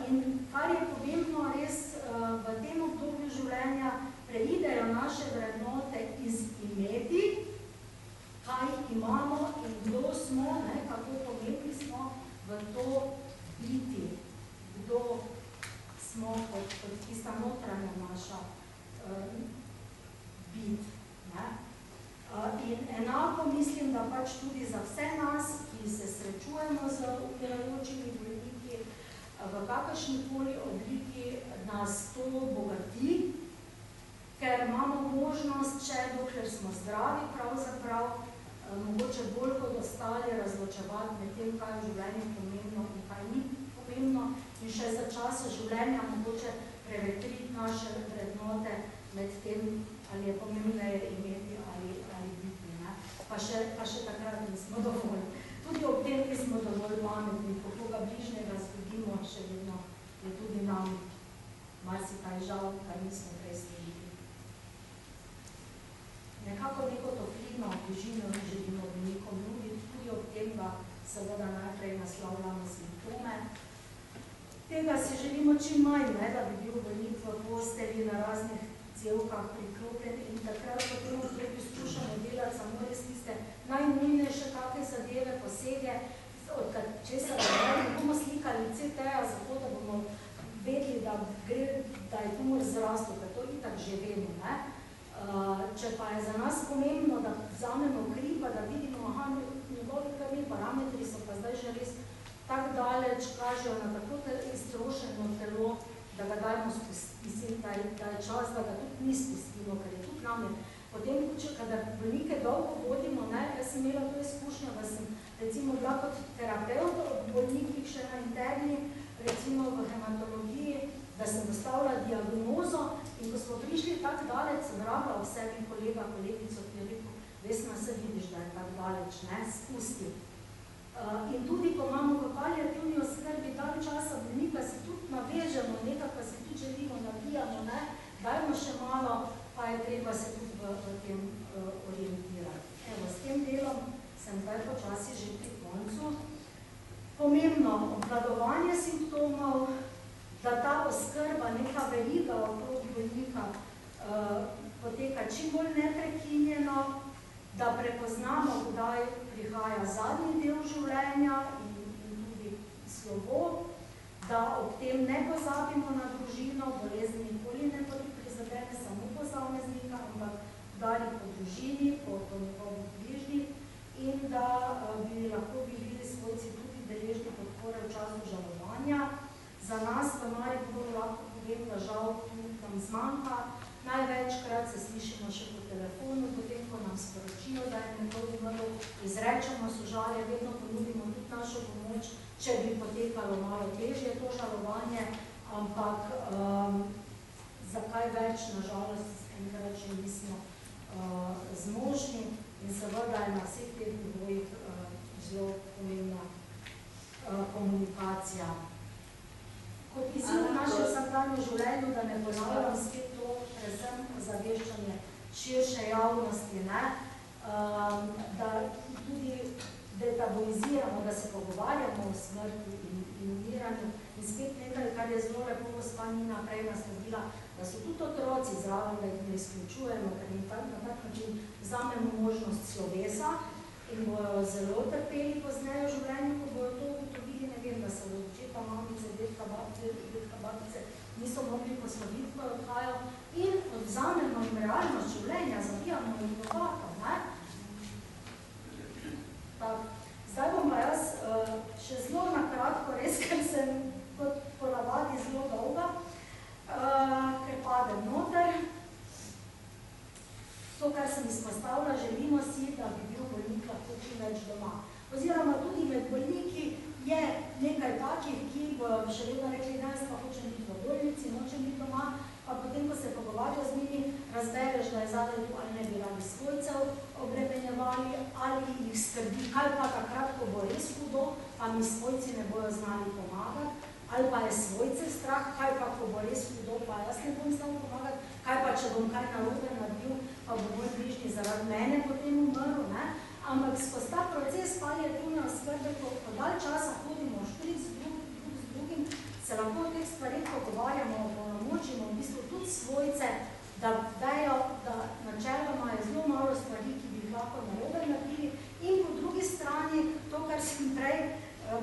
In kar je pomembno res v tem obdobju življenja, preidejo naše vrednote iz imeti, kaj imamo in kdo smo, kako pomembni smo v to biti, kdo smo kot tista notranja naša bit. In enako mislim, da pač tudi za vse nas, ki se srečujemo z umirajočimi bolniki, v kakršnikoli obliki nas to bogati, ker imamo možnost, če dokler smo zdravi, pravzaprav, mogoče bolj kot ostali razločevati med tem, kaj je v življenju pomembno in kaj ni pomembno, in še za časa življenja mogoče prevetriti naše vrednote med tem, ali je pomembneje imeti ali biti. Pa še takrat nismo dovolj. Tudi ob tem, ki smo dovolj pametni, ko koga bližnjega zgodimo, še vedno je tudi nam marsikaj žal, kar nismo prej storili. Nekako neko toplino, bližino želimo bolnikom nuditi, tudi ob tem, da seveda najprej naslavljamo simptome. Tega si želimo čim manj, da bi bil bolnik v postelji na raznih cevkah priklopljen in takrat potem v skušamo delati samo res tiste najnujnejše kakve zadeve, posege, od česa ne bomo slikali CT-ja, zato da bomo vedeli, da je tumor zrastel, ker to itak že vemo. Če pa je za nas pomembno, da vzamemo kri, pa da vidimo, njegovi krvni parametri so pa zdaj že res tako daleč, kažejo na tako iztrošeno telo, da ga dajmo spustiti, da je čas, da ga tudi ni spustimo, ker je tudi name. Potem, kadar bolnike dolgo vodimo, jaz sem imela to izkušnjo, da sem recimo bila kot terapeut od bolnikih še na interni, recimo v hematologiji, da sem dostavila diagnozo in ko smo prišli tako daleč, sem rabila v sebi kolegico, ki je rekel, Vesna, se vidiš, da je tako daleč, spusti. In tudi, ko imamo v paliativni oskrbi dalj časa bolnika, se tudi navežemo, nekako se tudi želimo, nabijamo, dajmo še malo, pa je treba se tudi v tem orientirati. Evo, s tem delom sem zdaj počasi že pri koncu. Pomembno obvladovanje simptomov, da ta oskrba, neka veriga okrog bolnika poteka čim bolj neprekinjeno, da prepoznamo, kdaj prihaja zadnji del življenja in tudi slovo, da ob tem ne pozabimo na družino, bolezni nikoli ne prizadene samo posameznika, ampak dali po družini, po njegovih bližnjih in da bi lahko bili svojci tudi deležni podpore v času žalovanja. Za nas v Mariboru lahko povem, da žal tu nam zmanjka. Največkrat se slišimo še po telefonu, potem, ko nam sporočijo, da je nekdo umrl, izrečemo sožalje, vedno ponudimo tudi našo pomoč, če bi potekalo malo težje to žalovanje, ampak zakaj več, nažalost, enkrat še nismo zmožni in seveda je na vseh teh nivojih zelo pomembna komunikacija. Kot izziv v našem vsakdanjem življenju, da ne ponavljam spet to, predvsem zaveščanje širše javnosti, da tudi detabuiziramo, da se pogovarjamo o smrti in umiranju in spet nekaj, kar je zelo lepo gospa Nina prej nasledila, da so tudi otroci zraven, da jih ne izključujemo, ker jim na tak način vzamemo možnost slovesa in bojo zelo trpeli pozneje v življenju, ko bojo to ugotovili, ne vem, da se od očeta, mamice, detka, babice niso mogli posloviti, ko odhajajo in vzamemo jim realnost življenja, zavijamo jim dobato. Zdaj bom pa jaz še zelo nakratko, res, ker sem kot ponavadi zelo dolga, ker padem noter. To, kar sem izpostavila, želimo si, da bi bil bolnik lahko čim več doma. Oziroma tudi med bolniki je nekaj takih, ki bojo še vedno rekli, da jaz pa hočem biti v bolnici, nočem biti doma, pa potem, ko se pogovarjajo z njimi, razbereš, da je zadaj tu ali ne bi radi svojcev obremenjevali, ali jih skrbi, kaj pa takrat, ko bo res hudo, pa mi svojci ne bojo znali pomagati, ali pa je svojce strah, kaj pa, ko bo res hudo, pa jaz ne bom znal pomagati, kaj pa, če bom kaj narobe naredil, pa bo moj bližnji zaradi mene potem umrl, ampak skozi ta proces paliativne oskrbe, ko dalj časa hodimo štiri z drugim, se lahko o teh stvarih pogovarjamo, opolnomočimo v bistvu tudi svojce, da vejo, da načeloma je zelo malo stvari, ki bi jih lahko narobe naredili in po drugi strani to, kar sem prej,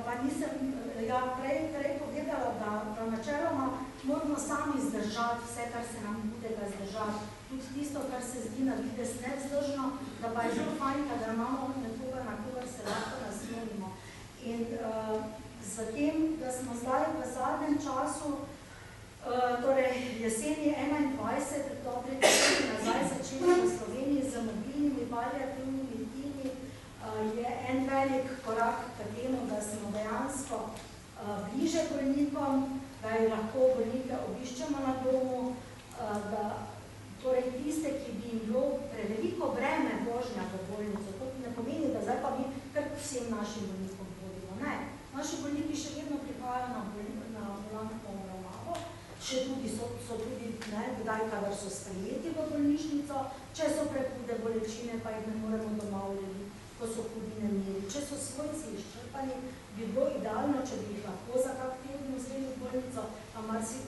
pa nisem prej povedala, da načeloma moramo moramo sami zdržati vse, kar se nam budega zdržati. Tudi tisto, kar se zdi na vides nevzdržno, da pa je zelo fajn, da imamo nekoga, na kogar se lahko naslonimo. In zatem, da smo zdaj v zadnjem času, torej jeseni 21, dobre jeseni nazaj začeli v Sloveniji z mobilnimi paliativnimi timi, je en velik korak k temu, da smo dejansko bliže bolnikom, da jih lahko bolnike obiščemo na domu, da torej tiste, ki bi jim bilo preveliko breme vožnja v bolnico, to ne pomeni, da zdaj pa mi kar vsem našim bolnikom hodimo. Ne, naši bolniki še vedno prihajajo na ambulantno obravnavo, še tudi so tudi kdaj, kadar so sprejeti v bolnišnico, če so prehude bolečine, pa jih ne moremo doma urediti, ko so hudi nemiri. Če so svojci izčrpani, bi bilo idealno, če bi jih lahko za kak teden vzeli v bolnico, a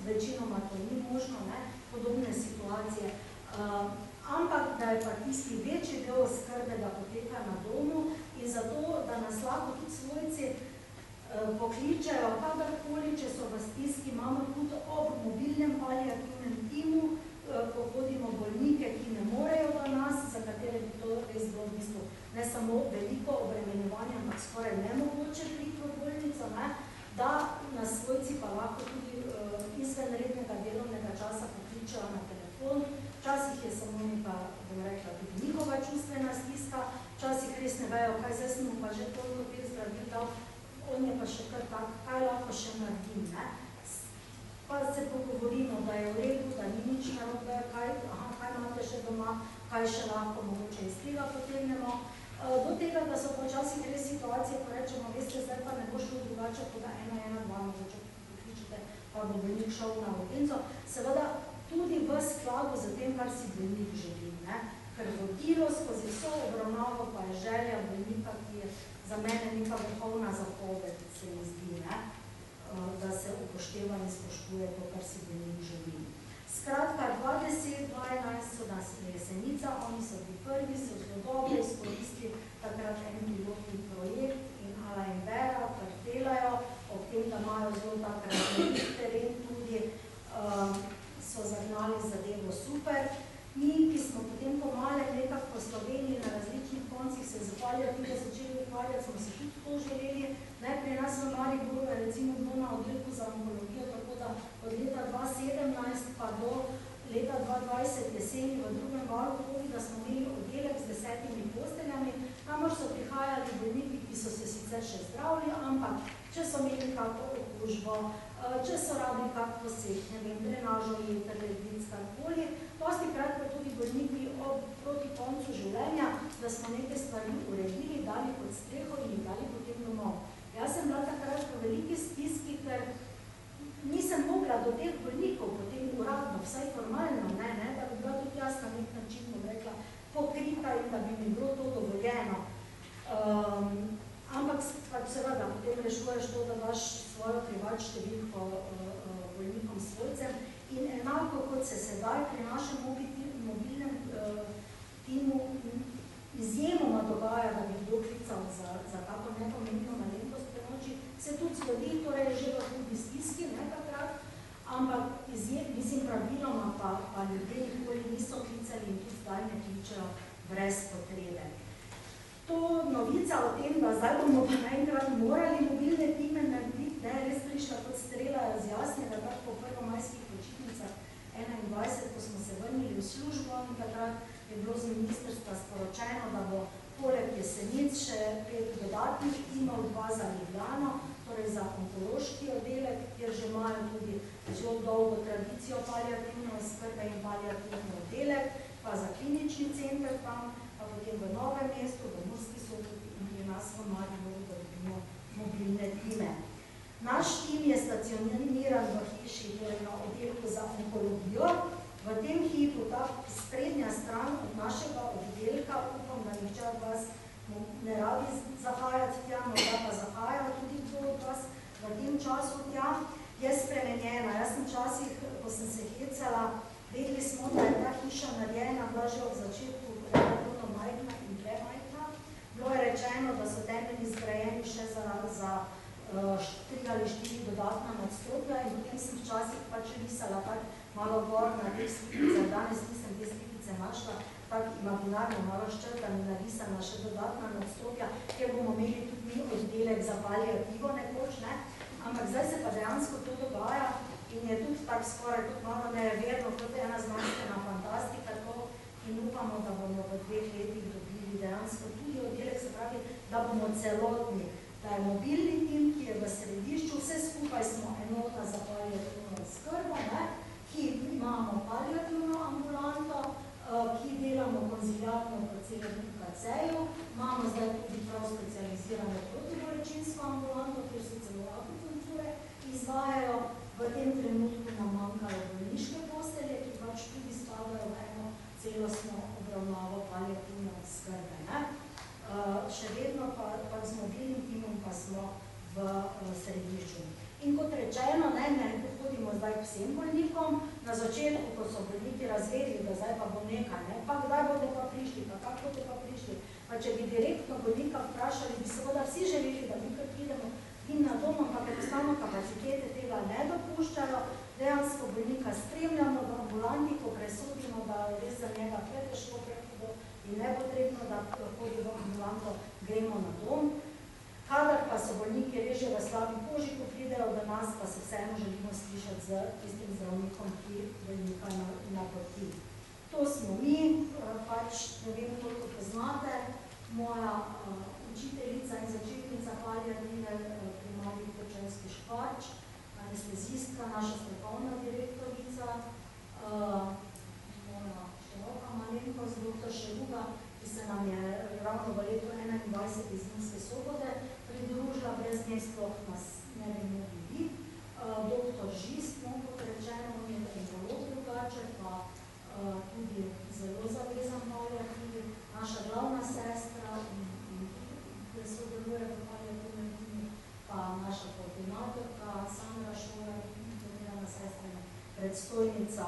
večinoma to ni možno, podobne situacije. Ampak, da je pa tisti večji del oskrbe, da poteka na domu in zato, da nas lahko tudi svojci pokličejo kadarkoli, če so v stiski, imamo tudi ob mobilnem paliativnem timu, ko hodimo bolnike, ki ne morejo v nas, za katere bi to res bilo v bistvu ne samo veliko obremenjevanja, ampak skoraj nemogoče priti v bolnico, da nas svojci pa lahko tudi izven rednega delovnega časa pokličejo na telefon. Včasih je samo neka, bom rekla, tudi njihova čustvena stiska, včasih res ne vejo, kaj zdaj smo pa že toliko teh zdravil dal, on je pa še kar tak, kaj lahko še naredim, pa se pogovorimo, da je v redu, da ni nič narobe, kaj imate še doma, kaj še lahko mogoče iz tega potegnemo. Do tega, da so počasih res situacije, ko rečemo, veste, zdaj pa ne bo šlo drugače, kot da 112 mogoče pokličete, pa bo bolnik šel na urgenco. Seveda tudi v skladu z tem, kar si bolnik želi, ker vodilo skozi vso obravnavo pa je želja bolnika, ki je za mene neka vrhovna zapoved, se mi zdi, da se upošteva in spoštuje to, kar si bolnik želi. Skratka, 2010-2011 so nas Jesenica, oni so bili prvi, so zelo dobro izkoristili takrat en pilotni projekt in Ala in Vera, kar delajo, ob tem, da imajo zelo takrat teren tudi, so zagnali zadevo super. Mi, ki smo potem pomagali nekako po Sloveniji na različnih koncih, se zahvaljajo, tudi začeli ukvarjati, smo se tudi to želeli. Najprej nas v Mariboru je recimo bilo na oddelku za onkologijo, tako da od leta 2017 pa do leta 2020 jeseni v drugem valu COVID-a smo imeli oddelek z 10 posteljami, kamor so prihajali bolniki, ki so se sicer še zdravili, ampak če so imeli kakšno okužbo, če so rabili kak poseg, ne vem, drenažo, jeter, ledvic, karkoli, dostikrat pa tudi bolniki proti koncu življenja, da smo neke stvari uredili, dali pod streho in jih dali potem domov. Jaz sem bila takrat v veliki stiski, ker nisem mogla do teh bolnikov potem uradno, vsaj formalno, da bi bila tudi jaz na nek način, bom rekla, pokrita in da bi mi bilo to dovoljeno. Ampak seveda potem rešuješ to, da daš svojo privat številko bolnikom svojcem in enako kot se sedaj pri našem mobilnem timu izjemoma dogaja, da bi kdo klical za kako nepomembno malenkost pri noči, se tudi zgodi, torej že v hudi stiski, takrat, ampak mislim praviloma pa ljudje nikoli niso klicali in tudi zdaj ne kličajo brez potrebe. To novica o tem, da zdaj bomo pa naenkrat morali mobilne time narediti, res prišla kot strela razjasnjega, tako po prvomajskih počitnicah 21, ko smo se vrnili v službo in takrat je bilo z ministrstva sporočeno, da bo poleg Jesenic še 5 dodatnih timov, 2 za Ljubljano, torej za onkološki oddelek, kjer že imajo tudi zelo dolgo tradicijo paliativne oskrbe in paliativni oddelek, pa za klinični center tam, pa potem v Novem mestu, v Murski Soboti in pri nas v Mariboru, da dobimo mobilne time. Naš tim je stacioniran v hiši, torej na oddelku za onkologijo. V tem hipu ta sprednja stran od našega oddelka, upam, da nihče od vas ne rabi zahajati tja, morda pa zahajajo tudi kdo od vas v tem času tja, je spremenjena. Jaz sem včasih, ko sem se hecala, vedeli smo, da je ta hiša narejena, bila že od začetku relativno majhna in premajhna. Bilo je rečeno, da so temelji zgrajeni še za 3 ali 4 dodatna nadstropja in potem sem včasih pač risala tako malo gor na teh slikicah, danes nisem te slikice našla, tako imaginarno malo ščrtani narisana še dodatna nadstropja, kjer bomo imeli tudi mi oddelek za paliativo nekoč, ne? Ampak zdaj se pa dejansko to dogaja in je tudi tako skoraj kot malo neverno, kot ena znanstvena fantastika to in upamo, da bomo v 2 letih dobili dejansko tudi oddelek, se pravi, da bomo celotni, da je mobilni tim, ki je v središču, vse skupaj smo enota za paliativno oskrbo, ki imamo paliativno ambulanto, ki delamo konziliarno po celem UKC-ju, imamo zdaj tudi prav specializirano protibolečinsko ambulanto, kjer se celo akupunkture izvajajo. V tem trenutku nam manjkajo bolniške postelje, ki pač tudi spadajo v eno celostno obravnavo paliativne oskrbe. Še vedno pa z mobilnim timom pa smo v središču. In kot rečeno, ne hodimo zdaj k vsem bolnikom, na začetku, ko so bolniki razvedli, da zdaj pa bo nekaj, pa kdaj bodo pa prišli, pa kako bodo pa prišli. Pa če bi direktno bolnika vprašali, bi seveda vsi želeli, da mi kar pridemo in na dom, ampak enostavno kapacitete tega ne dopuščajo, dejansko bolnika spremljamo v ambulanti, ko presodimo, da je res za njega pretežko prehodo in nepotrebno, da hodi v ambulanto, gremo na dom. Kadar pa so bolniki res že v slabi koži, ko pridejo do nas, pa se vseeno želimo slišati z tistim zdravnikom, ki bolnika napoti. To smo mi, pač ne vem, koliko poznate, moja učiteljica in začetnica paliative primarij Počenski Škvarč, anestezistka, naša strokovna direktorica, moja široka malenkost, dr. Šeruga, ki se nam je ravno v letu 21 iz Zimske Sobote pridružila, brez nje sploh nas ne bi mogli biti. Dr. Žist, kot rečeno, on je endolog drugače, pa tudi zelo zavezan paliativi, naša glavna sestra, ki sodeluje v paliativnem timu, pa naša koordinatorka Sandra Šolar, diplomirana sestra in predstojnica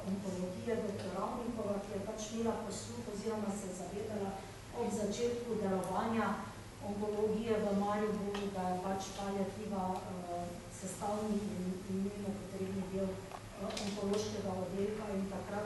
onkologije dr. Ravnikova, ki je pač imela posluh oziroma se zavedala ob začetku delovanja onkologije v Mariboru, da je pač paliativa sestavni in nujno potrebni del onkološkega oddelka in takrat